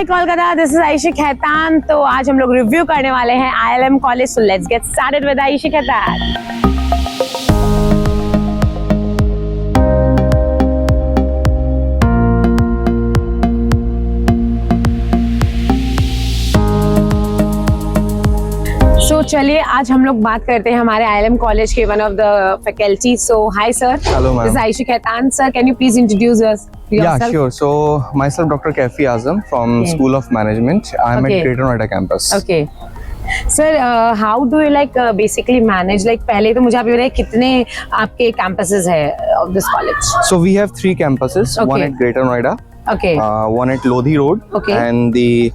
Hi Kolkata, this is Ayesha Khaitan. तो आज हम लोग रिव्यू करने वाले हैं ILM college. So let's get started with Ayesha Khaitan. तो चलिए आज हम लोग बात करते हैं हमारे ILM कॉलेज के one of the faculty. So hi sir, hello ma'am, this is Ayesha Khaitan. Sir, can you please introduce yourself? Yeah, sure. So myself Dr. Kaifi Azam from School of Management. I'm at Greater Noida campus. Okay. Sir, how do you basically manage, पहले तो मुझे आप ये बताइए कितने आपके campuses है of this college? So we have 3 campuses. Okay. One at Greater Noida, Okay. one at Lodhi Road, Okay. and the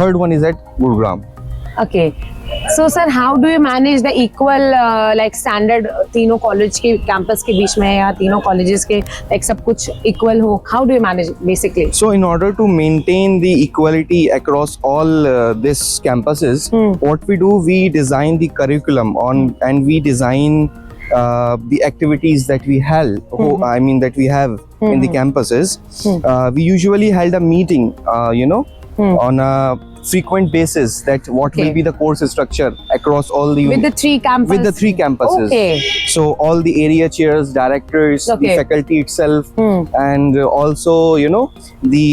third one is at Gurugram. Okay. So sir, how do you manage the equal standard तीनों college के campus के बीच में या तीनों colleges के सब कुछ equal हो? How do you manage basically? So in order to maintain the equality across all these campuses, what we do, we design the curriculum and we design the activities that we have. That we have in the campuses. We usually held a meeting, on a frequent basis, that what will be the course structure across all the with the 3 campuses. With the 3 campuses. Okay. So all the area chairs, directors, the faculty itself, and also the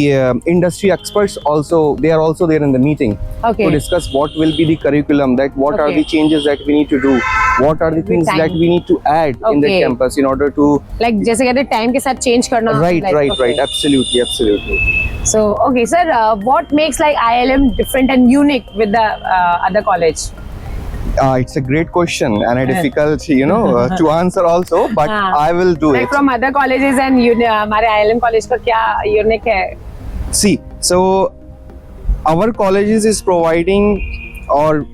industry experts also, they are also there in the meeting to discuss what will be the curriculum, that what are the changes that we need to do, what are the things that we need to add in the campus in order to जैसे कहते हैं time के साथ change करना. Right. Absolutely. So okay sir, what makes ILM different and unique with the other college? It's a great question and a difficult, to answer also, but I will do it. From other colleges and हमारे ILM college का क्या unique है? See, so our colleges is providing, or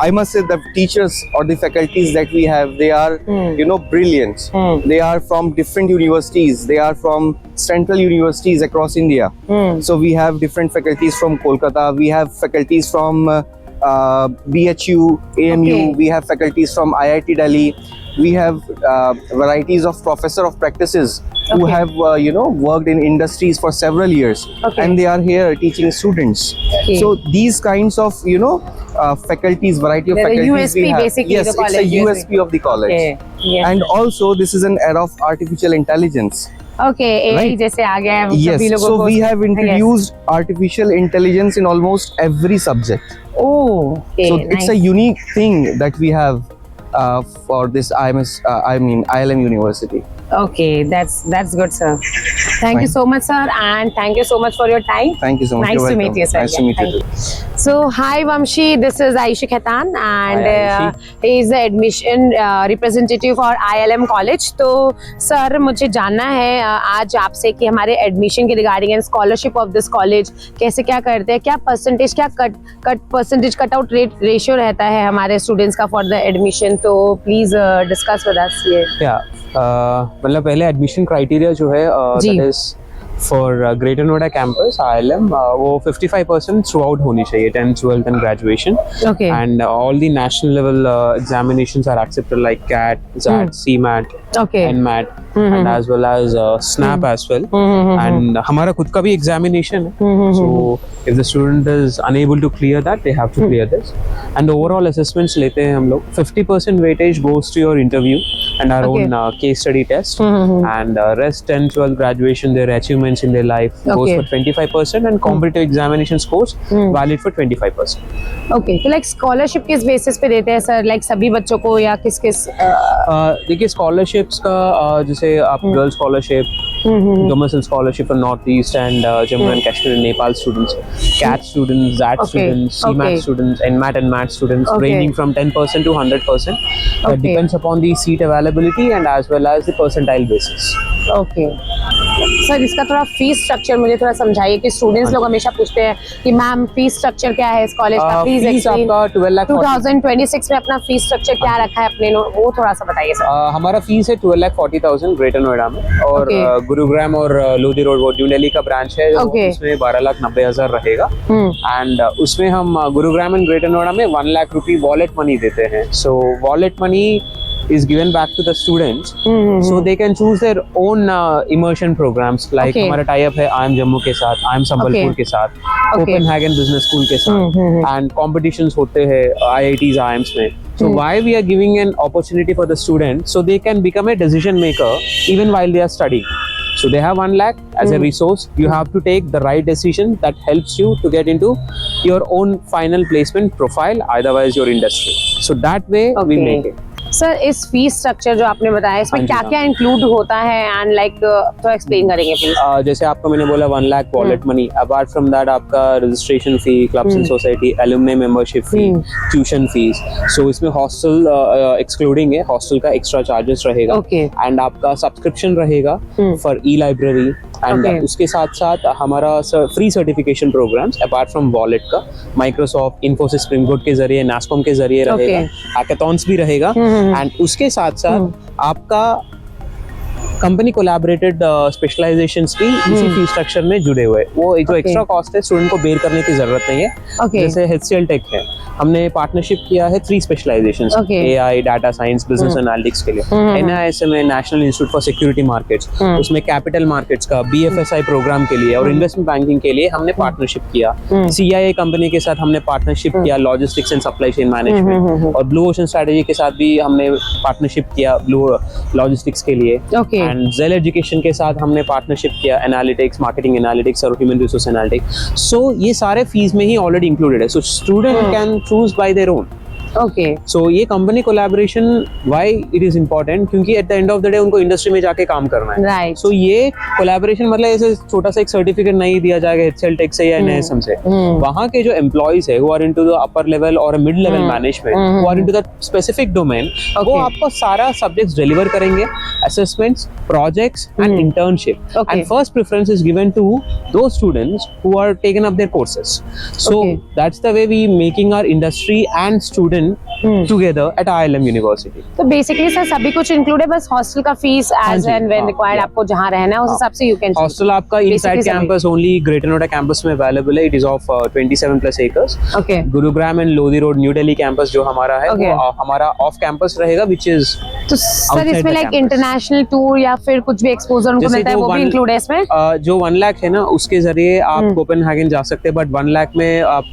I must say the teachers or the faculties that we have, they are, brilliant. They are from different universities. They are from central universities across India. So we have different faculties from Kolkata. We have faculties from BHU, AMU. We have faculties from IIT Delhi. We have varieties of professor of practices who have, worked in industries for several years, and they are here teaching students. So these kinds of, faculties, variety of faculties USP we have. basically. Yes, it's a USP of the college. And also this is an era of artificial intelligence. Okay, AI जैसे आ गया है Yes, सभी लोगों so को. we have introduced artificial intelligence in almost every subject. Oh, okay, So nice. it's a unique thing that we have for this ILM University. Okay, that's good, sir. Thank you so much, sir, and thank you so much for your time. Thank you so much. Nice You're to welcome. meet you, sir. Nice to meet you too. So, hi Vamshi, this is Aisha Khaitan, and Hi, he is the admission representative for ILM college. तो sir मुझे जानना है आज आपसे कि हमारे admission के regarding and scholarship of this college कैसे क्या करते हैं, क्या परसेंटेज, क्या परसेंटेज कट आउट रेशियो रहता है हमारे स्टूडेंट्स का फॉर द एडमिशन. तो प्लीज डिस्कस विद अस ये. मतलब पहले एडमिशन क्राइटेरिया जो है that is for greater Noida campus ILM, वो 55% थ्रू आउट होनी चाहिए, 10th, 12th and graduation. And all the national level examinations are accepted, like CAT, XAT, CMAT, NMAT, and as well as SNAP as well. And हमारा खुद का भी examination है. So if the student is unable to clear that, they have to clear this. And overall assessments लेते हैं हम लोग. 50% weightage goes to your interview and our own case study test. And rest 10th, 12th graduation, their achievements in their life goes for 25%, and competitive examination scores valid for 25%. Okay, तो scholarship किस basis पे देते हैं sir? सभी बच्चों को या किस देखिए scholarships का जैसे आप girl scholarship, domicile scholarship for north east and Jammu and Kashmir and Nepal students, CAT students, XAT students, CMAT students, NMAT and MAT students, ranging from 10% to 100%. That depends upon the seat availability and as well as the percentile basis. Okay. Sir इसका थोड़ा fees structure मुझे थोड़ा समझाइए कि students लोग हमेशा पूछते हैं कि मैम फीस स्ट्रक्चर क्या है इस कॉलेज का. Please explain. 2026 में अपना फीस स्ट्रक्चर क्या रखा है अपने, वो थोड़ा सा बताइए सर. हमारा फीस है 12,40,000 ग्रेटर नोएडा में, और गुरुग्राम और लोधी रोड, वो न्यू दिल्ली का ब्रांच है, उसमें 12,90,000 रहेगा. एंड उसमें हम गुरुग्राम एंड ग्रेटर नोएडा में 1 लाख रुपी वॉलेट मनी देते हैं. So wallet money is given back to the students, so they can choose their own immersion programs. Like Okay. हमारा tie up है IIM जम्मू के साथ, IIM संबलपुर Okay. के साथ, Okay. Copenhagen Business School के साथ, and competitions होते हैं IITs, IIMs में. So why we are giving an opportunity for the students so they can become a decision maker even while they are studying. So they have 1 lakh as a resource. You have to take the right decision that helps you to get into your own final placement profile, otherwise your industry. So that way we Okay. make it. Sir इस fees structure जो आपने बताया इसमें हाँ जी, क्या हाँ। क्या include होता है एंड लाइक तो एक्सप्लेन करेंगे प्लीज। जैसे आपको मैंने बोला 1 lakh wallet money, apart from that आपका registration fee, clubs and society, alumni membership fee, tuition fees. So इसमें हॉस्टल एक्सक्लूडिंग है, हॉस्टल का एक्स्ट्रा चार्जेस रहेगा Okay. एंड आपका सब्सक्रिप्शन रहेगा for e library and Okay. उसके साथ साथ हमारा free certification programmes apart from wallet का माइक्रोसॉफ्ट, इन्फोसिस, स्प्रिंग बोट के जरिए, नास्कॉम के जरिए रहेगा, हैकाथॉन्स भी रहेगा एंड उसके साथ साथ आपका कंपनी कोलैबोरेटेड स्पेशलाइजेशंस भी इसी फी स्ट्रक्चर में जुड़े हुए हैं। वो जो एक्स्ट्रा कॉस्ट है स्टूडेंट को बेयर करने की जरूरत नहीं है। Okay. जैसे HCL टेक है, हमने पार्टनरशिप किया है 3 specialisations, Okay. AI, data science, business analytics के लिए, NISM है, national institute for security markets, उसमें कैपिटल मार्केट्स का BFSI प्रोग्राम के लिए और इन्वेस्टमेंट बैंकिंग के लिए हमने पार्टनरशिप किया। CIA कंपनी के साथ हमने पार्टनरशिप किया logistics and supply chain management, और ब्लू ओशन स्ट्रेटजी के साथ भी हमने पार्टनरशिप किया ब्लू लॉजिस्टिक्स के लिए। Okay. एंड जेल एजुकेशन के साथ हमने पार्टनरशिप किया एनालिटिक्स, मार्केटिंग एनालिटिक्स और ह्यूमन रिसोर्स एनालिटिक्स। सो ये सारे फीस में ही ऑलरेडी इंक्लूडेड है, so student can choose by their own. Okay so ये company collaboration why it is important, क्योंकि at the end of the day उनको इंडस्ट्री में जाके काम करना है। राइट सो ये कोलैबोरेशन मतलब ऐसे छोटा सा एक सर्टिफिकेट नहीं दिया जाएगा HCL टेक से या NISM से। वहाँ के जो एम्प्लॉइज है who are into the upper level और mid level management, who are into that specific domain, वो आपको सारा सब्जेक्ट्स डिलीवर करेंगे, assessments, projects and internship. Okay. And first preference is given to those students who are taken up their courses. So Okay. that's the way we making our industry and student together at ILM University. तो basically sir सभी कुछ include है, बस hostel का fees as जी, and when हाँ, required yeah. आपको जहाँ रहना है उस हिसाब से यू कैन हॉस्टल आपका inside Basically campus only greater Noida campus में अवेलेबल है। It is off 27+ acres. Okay Gurugram and Lodhi road new Delhi campus जो हमारा है Okay. वो हमारा ऑफ कैंपस रहेगा, विच इज तो सर Outside इसमें the like campus. International tour या फिर कुछ भी एक्सपोजर उनको जैसे मिलता है जो वो भी one- इंक्लूड है इसमें? जो 1 लाख है ना, उसके जरिए आप कोपेनहेगन जा सकते हैं, बट 1 लाख में आप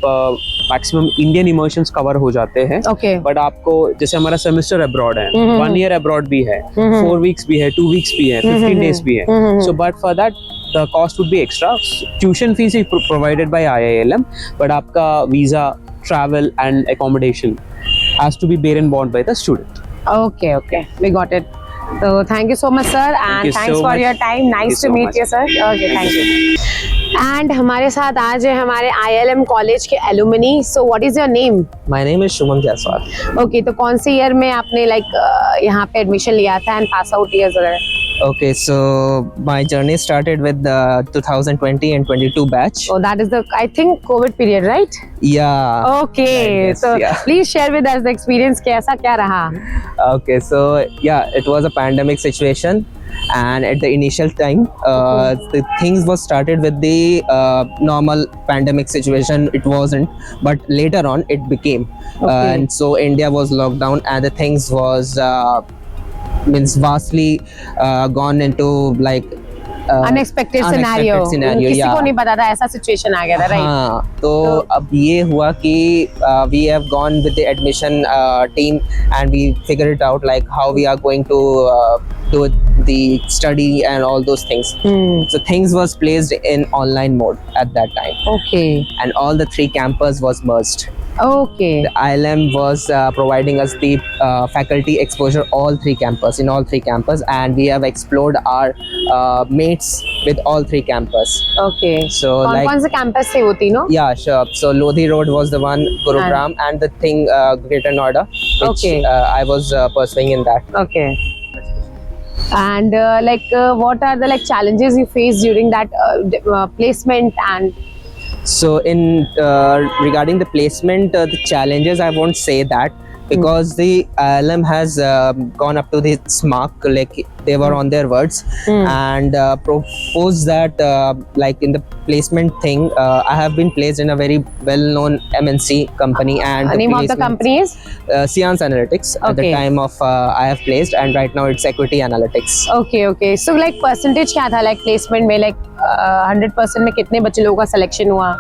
मैक्सिमम इंडियन इमर्शंस कवर हो जाते हैं। ओके बट आपको जैसे हमारा सेमेस्टर अब्रॉड है, 1 year अब्रॉड भी है, 4 weeks भी है, 2 weeks भी है, 15 days भी है। So but for that the cost would be extra. Tuition fees is provided by IILM, but आपका visa, travel and accommodation has to be bear and borne by the student. Okay okay we got it. तो thank you so much sir and you thanks so for much. Your time, nice you to so meet much. You sir. Okay thank you. And हमारे साथ आज है हमारे ILM college के alumni. So what is your name? My name is Shuman Jaiswal. Okay तो कौन से year में आपने लाइक यहाँ पे एडमिशन लिया था एंड पास आउट ईयर्स वगैरह? Okay, so my journey started with the 2020 and 22 batch. Oh, that is the I think COVID period, right? Yeah. Okay, Yes, so yeah. please share with us the experience. कैसा क्या रहा? Okay, so yeah, it was a pandemic situation, and at the initial time, the things was started with the normal pandemic situation. It wasn't, but later on it became, and so India was locked down, and the things was means vastly gone into like Unexpected scenario. scenario, किसी को yeah. नहीं पता था ऐसा situation आ गया था, right? हाँ, तो अब ये हुआ कि we have gone with the admission team and we figured it out like how we are going to do the study and all those things. So things was placed in online mode at that time, Okay, and all the 3 campus was merged. okay. The ILM was providing us the faculty exposure all 3 campus in all 3 campus, and we have explored our mates with all 3 campus. Okay. So कौन like कौन से campus थे वो तीनों? yeah, sure. So Lodhi Road was the one, Gurugram, and the thing Greater Noida, which Okay. I was pursuing in that. Okay. And what are the like challenges you faced during that placement and So in regarding the placement, the challenges, I won't say that, because the ILM has gone up to this mark, like they were on their words and proposed that like in the placement thing, I have been placed in a very well-known MNC company, and Name of the company is? Seance Analytics at the Okay. time of I have placed, and right now it's Equity Analytics. Okay. So like percentage क्या था like placement में, like 100% में कितने बच्चे लोगों का selection हुआ,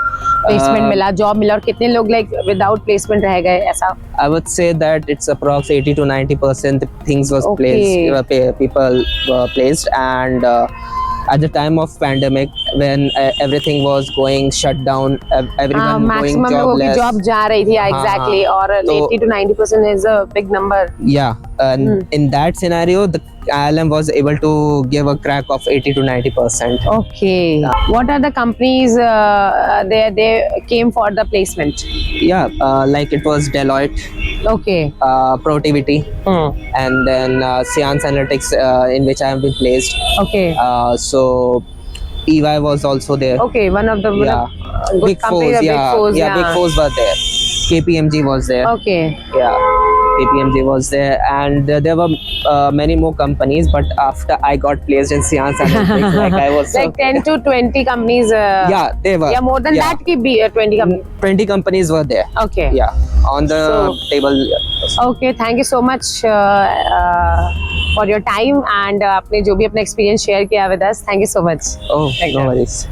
placement मिला, job मिला, और कितने लोग like without placement रह गए, ऐसा? I would say that it's approx 80 to 90% things was Okay. placed, people were placed, and at the time of pandemic when everything was going shut down, everyone going maximum लोगों की jobless. job जा रही थी, exactly, और तो- 80 to 90% is a big number. Yeah, and in that scenario, the ILM was able to give a crack of 80 to 90%. Okay. What are the companies they came for the placement? Yeah, like it was Deloitte, Okay. Protiviti, and then Seance Analytics, in which I have been placed. Okay. So EY was also there. Okay. One of the good Big companies, Fours, Big yeah, Fours, yeah, Big Fours were there. KPMG was there. Okay. Yeah, KPMG was there, and there were many more companies. But after I got placed in Seance Analytics, like I was Like 10 to 20 companies. yeah, they were. Yeah, more than that, ki 20 companies. 20 companies were there. Okay. Yeah, on the table. Okay, thank you so much for your time and आपने जो भी अपना experience share किया with us. Thank you so much. Oh, Like no that. worries.